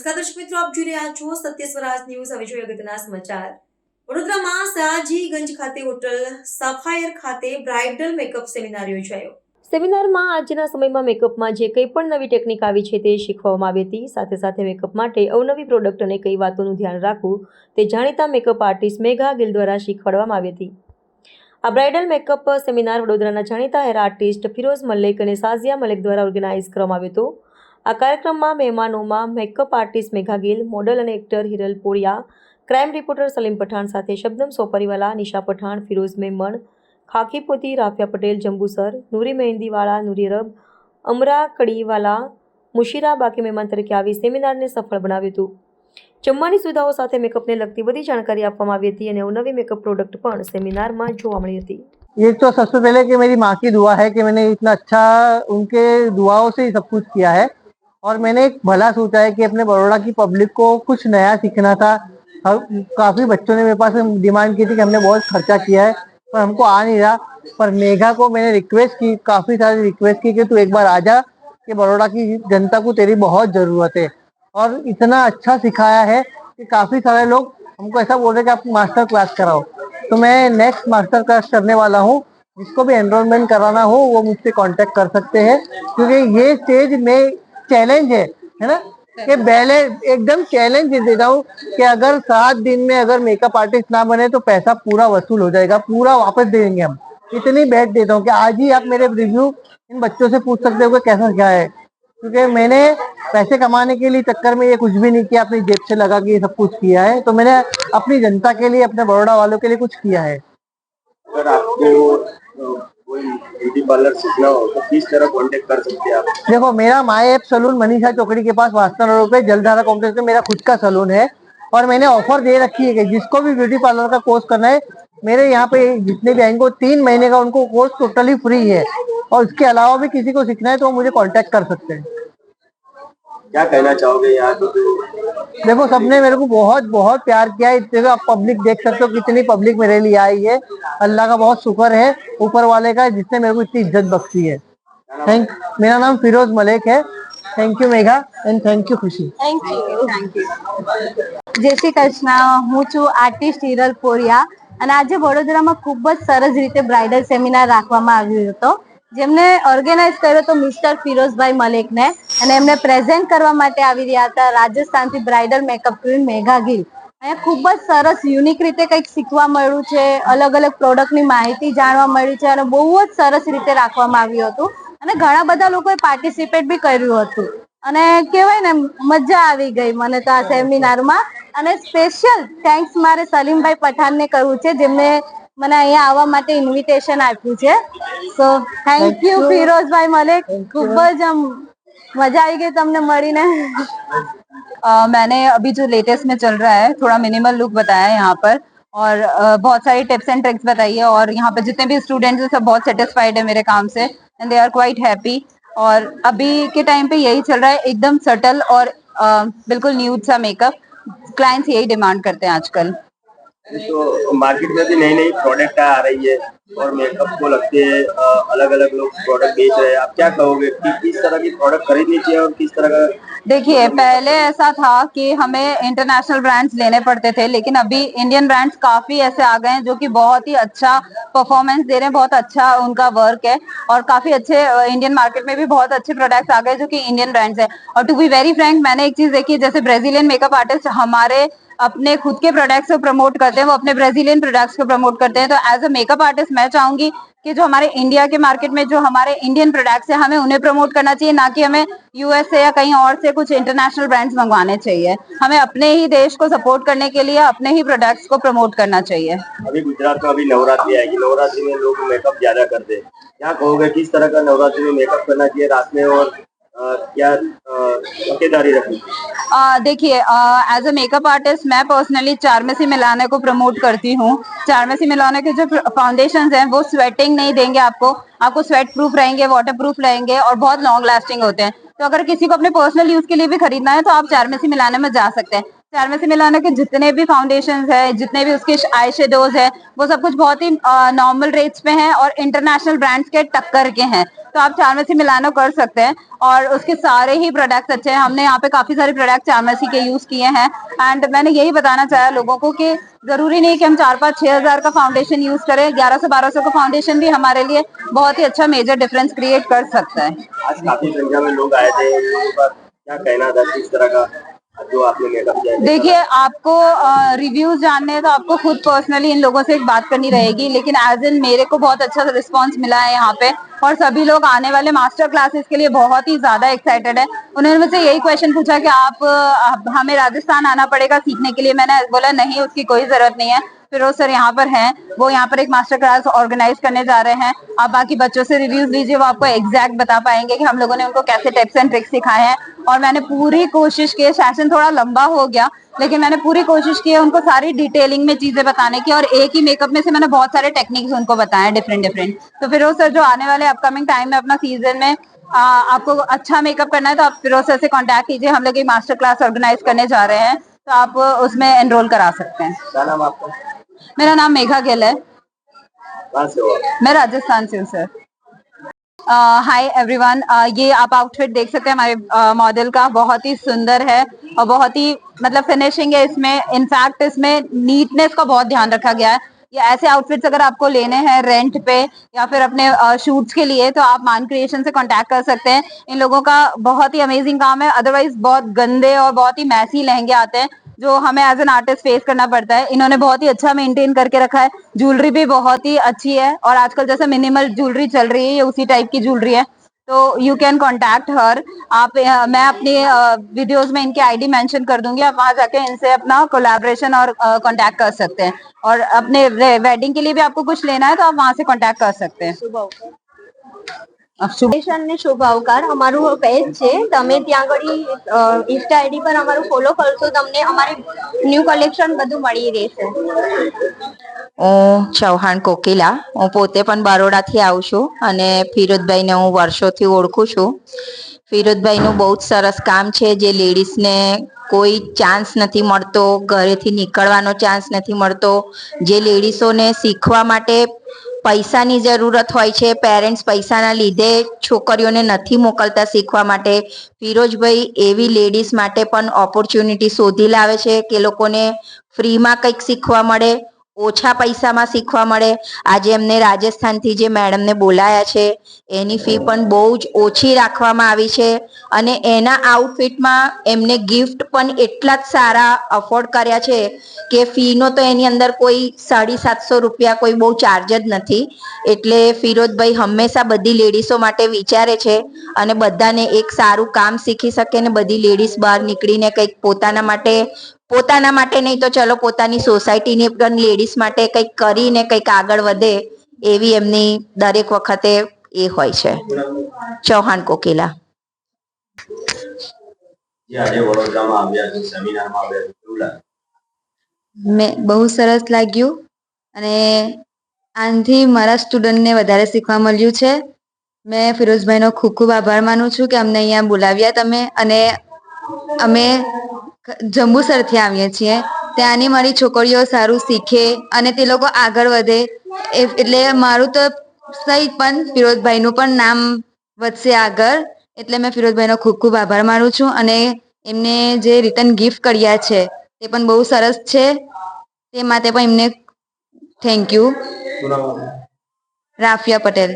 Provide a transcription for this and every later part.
નમસ્કાર દર્શક મિત્રો, આપ જોઈ રહ્યા છો સત્ય સ્વરાજ ન્યૂઝ. હવે જોઈએ અગત્યના સમાચાર. વડોદરામાં સયાજીગંજ ખાતે હોટલ સફાયર ખાતે બ્રાઇડલ મેકઅપ સેમિનાર યોજાયો. સેમિનારમાં આજના સમયમાં મેકઅપમાં જે કંઈ પણ નવી ટેકનિક આવી છે તે શીખવવામાં આવી હતી. સાથે સાથે મેકઅપ માટે અવનવી પ્રોડક્ટ અને કઈ વાતોનું ધ્યાન રાખવું તે જાણીતા મેકઅપ આર્ટિસ્ટ મેઘા ગિલ દ્વારા શીખવાડવામાં આવી હતી. આ બ્રાઇડલ મેકઅપ સેમિનાર વડોદરાના જાણીતા હેર આર્ટિસ્ટ ફિરોઝ મલિક અને સાઝિયા મલિક દ્વારા ઓર્ગેનાઇઝ કરવામાં આવ્યો હતો. આ કાર્યક્રમમાં મહેમાનોમાં makeup artist Megha Gill, model અને actor Hiral Poriya, crime reporter Salim Pathan સાથે શબનમ સોપરીવાલા, નિશા પઠાણ, ફિરોઝ મેમણ, ખાકી પોતી, રાફિયા પટેલ, જંબુસર, નૂરી મહેંદીવાળા, નૂરી રબ, અમરા કડીવાલા, મુશીરા બાકી મહેમાન તરીકે આવી સેમિનારને સફળ બનાવ્યું હતું. જમવાની સુવિધાઓ સાથે મેકઅપને લગતી બધી જાણકારી આપવામાં આવી હતી અને અવનવી મેકઅપ પ્રોડક્ટ પણ સેમિનારમાં જોવા મળી હતી. ये तो सबसे पहले कि मेरी माँ की दुआ है कि मैंने इतना अच्छा उनके दुआओं से ही सब कुछ किया है और मैंने एक भला सोचा है कि अपने बड़ौदा की पब्लिक को कुछ नया सीखना था। काफी बच्चों ने मेरे पास डिमांड की थी कि हमने बहुत खर्चा किया है पर हमको आ नहीं रहा, पर मेघा को मैंने रिक्वेस्ट की, काफी सारी रिक्वेस्ट की कि तू एक बार आ जा, कि बड़ौदा की जनता को तेरी बहुत जरूरत है। और इतना अच्छा सिखाया है कि काफी सारे लोग हमको ऐसा बोल रहे हैं कि आप मास्टर क्लास कराओ, तो मैं नेक्स्ट मास्टर क्लास करने वाला हूँ। जिसको भी एनरोलमेंट कराना हो वो मुझसे कांटेक्ट कर सकते हैं, क्योंकि ये स्टेज में चैलेंज है ना, कि पहले एकदम चैलेंज दे देता हूँ कि अगर 7 दिन में अगर मेकअप आर्टिस्ट ना बने तो पैसा पूरा वसूल हो जाएगा, पूरा वापस दे देंगे हम। इतनी बैठ देता हूँ कि आज ही आप मेरे रिव्यू इन बच्चों से पूछ सकते हो कि कैसा क्या है, क्योंकि मैंने पैसे कमाने के लिए चक्कर में ये कुछ भी नहीं किया, अपनी जेब से लगा के ये सब कुछ किया है। तो मैंने अपनी जनता के लिए, अपने बड़ौदा वालों के लिए कुछ किया है। अगर आपको कोई ब्यूटी पार्लर सीखना हो तो किस तरह कांटेक्ट कर सकते हैं आप? देखो, मेरा माई एप सलून मनीषा चौकड़ी के पास वास्ता रोड पे जलधारा कॉम्प्लेक्स में मेरा खुद का सलून है और मैंने ऑफर दे रखी है कि जिसको भी ब्यूटी पार्लर का कोर्स करना है, मेरे यहाँ पे जितने भी आएंगे 3 महीने का उनको कोर्स टोटली फ्री है। और इसके अलावा भी किसी को सीखना है तो वो मुझे कांटेक्ट कर सकते हैं। क्या कहना चाहोगे यहाँ तो? देखो, सबने मेरे को बहुत बहुत प्यार किया है। इतने आप पब्लिक देख सकते हो कितनी पब्लिक मेरे लिए आई है। अल्लाह का बहुत शुक्र है, ऊपर वाले का, जिसने मेरे को इतनी इज्जत बख्शी है। मेरा नाम फिरोज मलिक है। Thank you Megha and thank you Khushi. Thank you. Jai Shri Krishna. હું છું આર્ટિસ્ટ હિરલ પોરિયા અને આજે વડોદરામાં ખૂબ જ સરસ રીતે બ્રાઇડલ સેમિનાર રાખવામાં આવ્યો હતો, જેમને ઓર્ગેનાઇઝ કર્યો હતો મિસ્ટર ફિરોઝભાઈ મલિકને, અને એમને પ્રેઝન્ટ કરવા માટે આવી રહ્યા હતા રાજસ્થાનથી બ્રાઇડલ મેકઅપ ક્વીન મેઘા ગિલ. અહીંયા ખૂબ જ સરસ યુનિક રીતે કંઈક શીખવા મળ્યું છે, અલગ અલગ પ્રોડક્ટની માહિતી જાણવા મળી છે અને બહુ જ સરસ રીતે રાખવામાં આવ્યું હતું અને ઘણા બધા લોકોએ પાર્ટિસિપેટ બી કર્યું હતું અને કહેવાય ને મજા આવી ગઈ મને તો આ સેમિનારમાં. અને સ્પેશિયલ થેન્ક્સ મારે સલીમભાઈ પઠાણને કરવું છે, જેમને મને અહીંયા આવવા માટે ઇન્વિટેશન આપ્યું છે. So thank you Firozbhai Malik. ખૂબ જ मजा आई गई तुमने मड़ी ने. मैंने अभी जो लेटेस्ट में चल रहा है थोड़ा मिनिमल लुक बताया है यहाँ पर और बहुत सारी टिप्स एंड ट्रिक्स बताई है और यहाँ पे जितने भी स्टूडेंट्स हैं सब बहुत सेटिस्फाइड है मेरे काम से and they are quite happy. और अभी के टाइम पे यही चल रहा है, एकदम सटल और बिल्कुल न्यूड सा मेकअप. क्लाइंट्स यही डिमांड करते हैं आजकल. तो मार्केट में भी नई नई प्रोडक्ट आ रही है और मेकअप को लगते हैं अलग अलग लोग प्रोडक्ट बेच रहे हैं. आप क्या कहोगे कि किस तरह की प्रोडक्ट खरीदनी चाहिए और किस तरह का? देखिए, पहले ऐसा था कि हमें इंटरनेशनल ब्रांड्स लेने पड़ते थे, लेकिन अभी इंडियन ब्रांड्स काफी ऐसे आ गए हैं जो कि बहुत ही अच्छा परफॉर्मेंस दे रहे हैं, बहुत अच्छा उनका वर्क है और काफी अच्छे इंडियन मार्केट में भी बहुत अच्छे प्रोडक्ट्स आ गए जो कि इंडियन ब्रांड्स है. और टू बी वेरी फ्रैंक, मैंने एक चीज देखी, जैसे ब्राजीलियन मेकअप आर्टिस्ट हमारे अपने खुद के प्रोडक्ट्स को प्रमोट करते हैं, वो अपने ब्राजीलियन प्रोडक्ट्स को प्रमोट करते हैं. तो एज अ मेकअप आर्टिस्ट मैं चाहूंगी कि जो हमारे इंडिया के मार्केट में जो हमारे इंडियन प्रोडक्ट्स है हमें उन्हें प्रमोट करना चाहिए, ना कि हमें यूएस से या कहीं और से कुछ इंटरनेशनल ब्रांड्स मंगवाने चाहिए. हमें अपने ही देश को सपोर्ट करने के लिए अपने ही प्रोडक्ट्स को प्रमोट करना चाहिए. अभी गुजरात में अभी नवरात्रि आएगी, नवरात्रि में लोग मेकअप ज्यादा करते हैं. क्या कहोगे किस तरह का नवरात्रि में मेकअप करना चाहिए रात में और क्या तकेदारी रखनी? देखिए, एज अ मेकअप आर्टिस्ट मैं पर्सनली चारमेसी मिलाने को प्रमोट करती हूँ. चारमेसी मिलाने के जो फाउंडेशंस हैं वो स्वेटिंग नहीं देंगे आपको स्वेट प्रूफ रहेंगे, वाटर प्रूफ रहेंगे और बहुत लॉन्ग लास्टिंग होते हैं. तो अगर किसी को अपने पर्सनल यूज के लिए भी खरीदना है तो आप चारमेसी मिलाने में जा सकते हैं. चारमेसी मिलाने के जितने भी फाउंडेशंस है, जितने भी उसके आई शेडोज है, वो सब कुछ बहुत ही नॉर्मल रेट्स पे हैं और इंटरनेशनल ब्रांड्स के टक्कर के हैं. तो आप चारमेसी मिलानो कर सकते हैं और उसके सारे ही प्रोडक्ट्स अच्छे हैं। हमने यहाँ पे काफी सारे प्रोडक्ट चारमेसी के यूज किए हैं एंड मैंने यही बताना चाहा लोगों को कि जरूरी नहीं कि हम 4-5-6 हजार का फाउंडेशन यूज करें। 1100-1200 का फाउंडेशन भी हमारे लिए बहुत ही अच्छा मेजर डिफरेंस क्रिएट कर सकता है। आज काफी संख्या में लोग आए थे, उन लोगों का क्या कहना था, किस तरह का जो आपने मेकअप किया? देखिए, आपको रिव्यूज जानने हैं तो आपको खुद पर्सनली इन लोगों से एक बात करनी रहेगी, लेकिन एज इन मेरे को बहुत अच्छा रिस्पांस मिला है यहाँ पे और सभी लोग आने वाले मास्टर क्लासेस के लिए बहुत ही ज्यादा एक्साइटेड है। उन्होंने मुझसे यही क्वेश्चन पूछा कि आप हमें राजस्थान आना पड़ेगा सीखने के लिए। मैंने बोला नहीं, उसकी कोई जरूरत नहीं है। फिरोज सर यहाँ पर हैं, वो यहाँ पर एक मास्टर क्लास ऑर्गेनाइज करने जा रहे हैं। आप बाकी बच्चों से रिव्यूज लीजिए, वो आपको एग्जैक्ट बता पाएंगे कि हम लोगों ने उनको कैसे टिप्स एंड ट्रिक्स सिखाए हैं। और मैंने पूरी कोशिश की, सेशन थोड़ा लंबा हो गया लेकिन मैंने पूरी कोशिश की है उनको सारी डिटेलिंग में चीजें बताने की और एक ही मेकअप में से मैंने बहुत सारे टेक्निक्स उनको बताए डिफरेंट। तो फिरोज सर जो आने वाले अपकमिंग टाइम में अपना सीजन में आपको अच्छा मेकअप करना है तो आप फिरोज सर से कांटेक्ट कीजिए। हम लोग एक मास्टर क्लास ऑर्गेनाइज करने जा रहे हैं तो आप उसमें एनरोल करा सकते हैं। क्या नाम आपका? मेरा नाम मेघा गिल है। कहाँ से हो आप? मैं राजस्थान से हूँ सर। हाय एवरीवन, ये आप आउटफिट देख सकते हैं हमारे मॉडल का, बहुत ही सुंदर है और बहुत ही मतलब फिनिशिंग है इसमें। इनफैक्ट इसमें नीटनेस का बहुत ध्यान रखा गया है। ये ऐसे आउटफिट्स अगर आपको लेने हैं रेंट पे या फिर अपने शूट्स के लिए तो आप मान क्रिएशन से कांटेक्ट कर सकते हैं। इन लोगों का बहुत ही अमेजिंग काम है। अदरवाइज बहुत गंदे और बहुत ही मैसी लहंगे आते हैं जो हमें एज एन आर्टिस्ट फेस करना पड़ता है। इन्होंने बहुत ही अच्छा मेंटेन करके रखा है। ज्वेलरी भी बहुत ही अच्छी है और आजकल जैसे मिनिमल ज्वेलरी चल रही है ये उसी टाइप की ज्वेलरी है। तो यू कैन कॉन्टैक्ट हर। मैं अपनी वीडियोस में इनकी आईडी मेंशन कर दूंगी, आप वहां जाके इनसे अपना कोलैबोरेशन और कांटेक्ट कर सकते हैं। और अपने वेडिंग के लिए भी आपको कुछ लेना है तो आप वहां से कांटेक्ट कर सकते हैं। ને શુભ આવકાર અમારું પેજ છે, તમે ત્યાં આગળ ઇન્સ્ટા આઈડી પર અમારું ફોલો કરશો તમને અમારી ન્યૂ કલેક્શન બધું મળી રહેશે। હું ચૌહાણ કોકિલા, હું પોતે પણ બરોડાથી આવું છું અને ફિરોજભાઈને હું વર્ષોથી ઓળખું છું। ફિરોજભાઈનું બહુ જ સરસ કામ છે, જે લેડીઝને કોઈ ચાન્સ નથી મળતો, ઘરેથી નીકળવાનો ચાન્સ નથી મળતો, જે લેડીઝોને શીખવા માટે પૈસાની જરૂરત હોય છે, પેરેન્ટ્સ પૈસાના લીધે છોકરીઓને નથી મોકલતા શીખવા માટે, ફિરોજભાઈ એવી લેડીઝ માટે પણ ઓપોર્ચ્યુનિટી શોધી લાવે છે કે લોકોને ફ્રીમાં કંઈક શીખવા મળે, ઓછા પૈસામાં શીખવા મળે। આજે એમને રાજસ્થાનથી જે મેડમને બોલાયા છે એની ફી પણ બહુ જ ઓછી રાખવામાં આવી છે અને એના આઉટફિટમાં એમને ગિફ્ટ પણ એટલા જ સારા અફોર્ડ કર્યા છે કે ફીનો તો એની અંદર કોઈ 750 રૂપિયા કોઈ બહુ ચાર્જ જ નથી। એટલે ફિરોજભાઈ હંમેશા બધી લેડીઝો માટે વિચારે છે અને બધાને એક સારું કામ શીખી શકે ને બધી લેડીઝ બહાર નીકળીને કંઈક પોતાના માટે નહીં તો ચલો પોતાની સોસાયટીની પણ લેડીઝ માટે કંઈક કરીને કંઈક આગળ વધે એવી એમની દરેક વખતે એ હોય છે। ચૌહાણ કોકિલા। આજે વડોદરામાં આવ્યા છો, સેમિનારમાં આવ્યા છો, કેવું લાગે? બહુ સરસ લાગ્યું અને આનાથી મારા સ્ટુડન્ટને વધારે શીખવા મળ્યું છે। મેં ફિરોજભાઈનો ખૂબ ખૂબ આભાર માનું છું કે અમને અહીંયા બોલાવ્યા તમે અને અમે જંબુસરથી આવીએ છીએ। ત્યાંની મારી છોકરીઓ સારું શીખે અને તે લોકો આગળ વધે એટલે મારું તો સહી પણ ફિરોજભાઈનું પણ નામ વધશે આગળ। એટલે મેં ફિરોજભાઈનો ખૂબ ખૂબ આભાર માનું છું અને એમને જે રિટર્ન ગિફ્ટ કર્યા છે તે પણ બહુ સરસ છે, તે માટે પણ એમને થેન્ક યુ। રાફિયા પટેલ।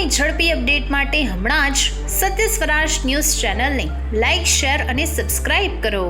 સમાચારોની ઝડપી અપડેટ માટે હમણાં જ સત્ય સ્વરાજ ન્યૂઝ ચેનલને લાઇક, શેર અને સબસ્ક્રાઇબ કરો.